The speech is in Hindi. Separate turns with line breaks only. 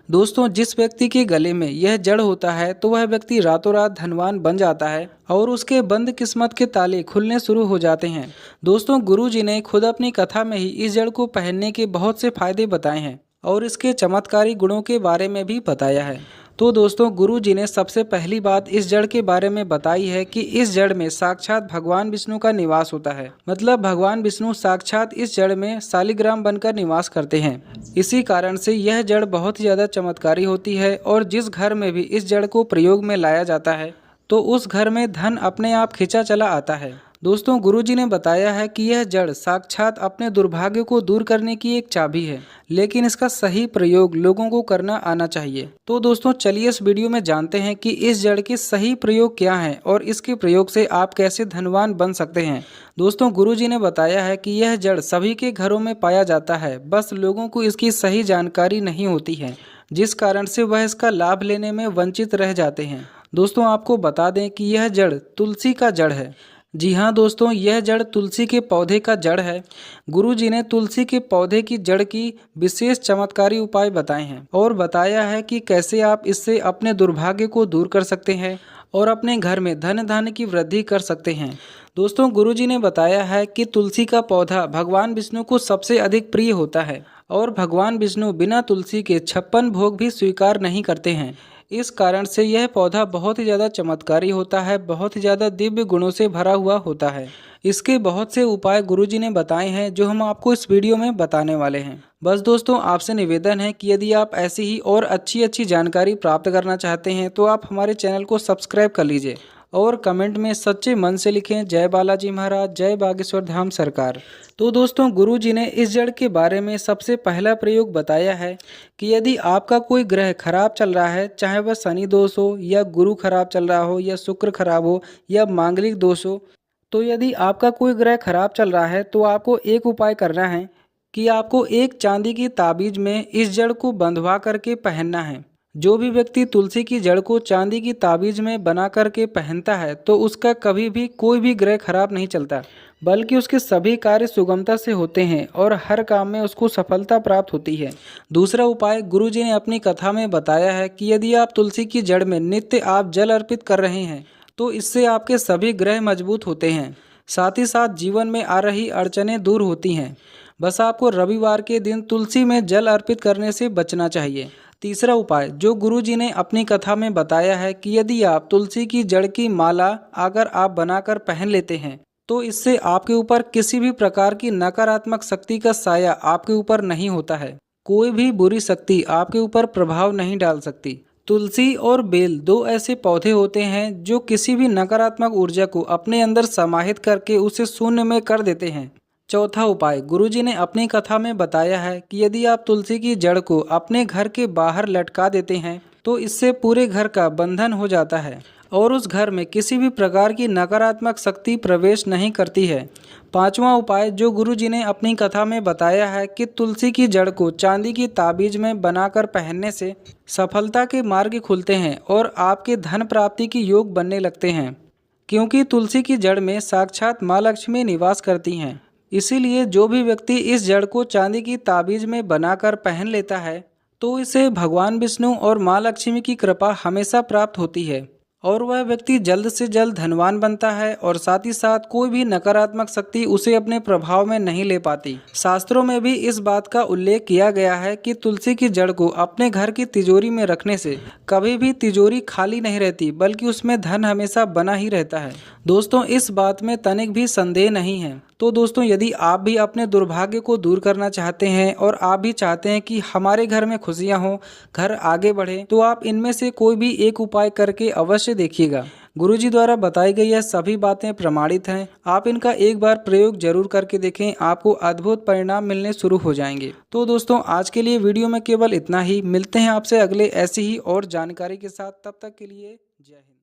दोस्तों जिस व्यक्ति के गले में यह जड़ होता है तो वह व्यक्ति रातों रात धनवान बन जाता है और उसके बंद किस्मत के ताले खुलने शुरू हो जाते हैं। दोस्तों गुरुजी ने खुद अपनी कथा में ही इस जड़ को पहनने के बहुत से फायदे बताए हैं और इसके चमत्कारी गुणों के बारे में भी बताया है। तो दोस्तों गुरुजी ने सबसे पहली बात इस जड़ के बारे में बताई है कि इस जड़ में साक्षात भगवान विष्णु का निवास होता है। मतलब भगवान विष्णु साक्षात इस जड़ में शालिग्राम बनकर निवास करते हैं। इसी कारण से यह जड़ बहुत ही ज़्यादा चमत्कारी होती है और जिस घर में भी इस जड़ को प्रयोग में लाया जाता है तो उस घर में धन अपने आप खिंचा चला आता है। दोस्तों गुरुजी ने बताया है कि यह जड़ साक्षात अपने दुर्भाग्य को दूर करने की एक चाबी है, लेकिन इसका सही प्रयोग लोगों को करना आना चाहिए। तो दोस्तों चलिए इस वीडियो में जानते हैं कि इस जड़ के सही प्रयोग क्या हैं और इसके प्रयोग से आप कैसे धनवान बन सकते हैं। दोस्तों गुरुजी ने बताया है कि यह जड़ सभी के घरों में पाया जाता है, बस लोगों को इसकी सही जानकारी नहीं होती है, जिस कारण से वह इसका लाभ लेने में वंचित रह जाते हैं। दोस्तों आपको बता दें कि यह जड़ तुलसी का जड़ है। जी हाँ दोस्तों, यह जड़ तुलसी के पौधे का जड़ है। गुरुजी ने तुलसी के पौधे की जड़ की विशेष चमत्कारी उपाय बताए हैं और बताया है कि कैसे आप इससे अपने दुर्भाग्य को दूर कर सकते हैं और अपने घर में धन धान्य की वृद्धि कर सकते हैं। दोस्तों गुरुजी ने बताया है कि तुलसी का पौधा भगवान विष्णु को सबसे अधिक प्रिय होता है और भगवान विष्णु बिना तुलसी के 56 भोग भी स्वीकार नहीं करते हैं। इस कारण से यह पौधा बहुत ही ज़्यादा चमत्कारी होता है, बहुत ही ज़्यादा दिव्य गुणों से भरा हुआ होता है। इसके बहुत से उपाय गुरुजी ने बताए हैं जो हम आपको इस वीडियो में बताने वाले हैं। बस दोस्तों आपसे निवेदन है कि यदि आप ऐसी ही और अच्छी जानकारी प्राप्त करना चाहते हैं तो आप हमारे चैनल को सब्सक्राइब कर लीजिए और कमेंट में सच्चे मन से लिखें जय बालाजी महाराज, जय बागेश्वर धाम सरकार। तो दोस्तों गुरुजी ने इस जड़ के बारे में सबसे पहला प्रयोग बताया है कि यदि आपका कोई ग्रह खराब चल रहा है, चाहे वह शनि दोष हो या गुरु खराब चल रहा हो या शुक्र खराब हो या मांगलिक दोष हो, तो यदि आपका कोई ग्रह खराब चल रहा है तो आपको एक उपाय करना है कि आपको एक चांदी की ताबीज में इस जड़ को बंधवा करके पहनना है। जो भी व्यक्ति तुलसी की जड़ को चांदी की ताबीज में बना करके पहनता है तो उसका कभी भी कोई भी ग्रह खराब नहीं चलता, बल्कि उसके सभी कार्य सुगमता से होते हैं और हर काम में उसको सफलता प्राप्त होती है। दूसरा उपाय गुरुजी ने अपनी कथा में बताया है कि यदि आप तुलसी की जड़ में नित्य आप जल अर्पित कर रहे हैं तो इससे आपके सभी ग्रह मजबूत होते हैं, साथ ही साथ जीवन में आ रही अड़चनें दूर होती हैं। बस आपको रविवार के दिन तुलसी में जल अर्पित करने से बचना चाहिए। तीसरा उपाय जो गुरुजी ने अपनी कथा में बताया है कि यदि आप तुलसी की जड़ की माला अगर आप बनाकर पहन लेते हैं तो इससे आपके ऊपर किसी भी प्रकार की नकारात्मक शक्ति का साया आपके ऊपर नहीं होता है। कोई भी बुरी शक्ति आपके ऊपर प्रभाव नहीं डाल सकती। तुलसी और बेल दो ऐसे पौधे होते हैं जो किसी भी नकारात्मक ऊर्जा को अपने अंदर समाहित करके उसे शून्य में कर देते हैं। चौथा उपाय गुरुजी ने अपनी कथा में बताया है कि यदि आप तुलसी की जड़ को अपने घर के बाहर लटका देते हैं तो इससे पूरे घर का बंधन हो जाता है और उस घर में किसी भी प्रकार की नकारात्मक शक्ति प्रवेश नहीं करती है। पांचवा उपाय जो गुरुजी ने अपनी कथा में बताया है कि तुलसी की जड़ को चांदी की ताबीज में बनाकर पहनने से सफलता के मार्ग खुलते हैं और आपके धन प्राप्ति की योग बनने लगते हैं, क्योंकि तुलसी की जड़ में साक्षात माँ लक्ष्मी निवास करती हैं। इसीलिए जो भी व्यक्ति इस जड़ को चांदी की ताबीज में बनाकर पहन लेता है तो इसे भगवान विष्णु और माँ लक्ष्मी की कृपा हमेशा प्राप्त होती है और वह व्यक्ति जल्द से जल्द धनवान बनता है और साथ ही साथ कोई भी नकारात्मक शक्ति उसे अपने प्रभाव में नहीं ले पाती। शास्त्रों में भी इस बात का उल्लेख किया गया है कि तुलसी की जड़ को अपने घर की तिजोरी में रखने से कभी भी तिजोरी खाली नहीं रहती, बल्कि उसमें धन हमेशा बना ही रहता है। दोस्तों इस बात में तनिक भी संदेह नहीं है। तो दोस्तों यदि आप भी अपने दुर्भाग्य को दूर करना चाहते हैं और आप भी चाहते हैं कि हमारे घर में खुशियां हो, घर आगे बढ़े, तो आप इनमें से कोई भी एक उपाय करके अवश्य देखिएगा। गुरुजी द्वारा बताई गई यह सभी बातें प्रमाणित हैं। आप इनका एक बार प्रयोग जरूर करके देखें, आपको अद्भुत परिणाम मिलने शुरू हो जाएंगे। तो दोस्तों आज के लिए वीडियो में केवल इतना ही। मिलते हैं आपसे अगले ऐसी ही और जानकारी के साथ। तब तक के लिए जय हिंद।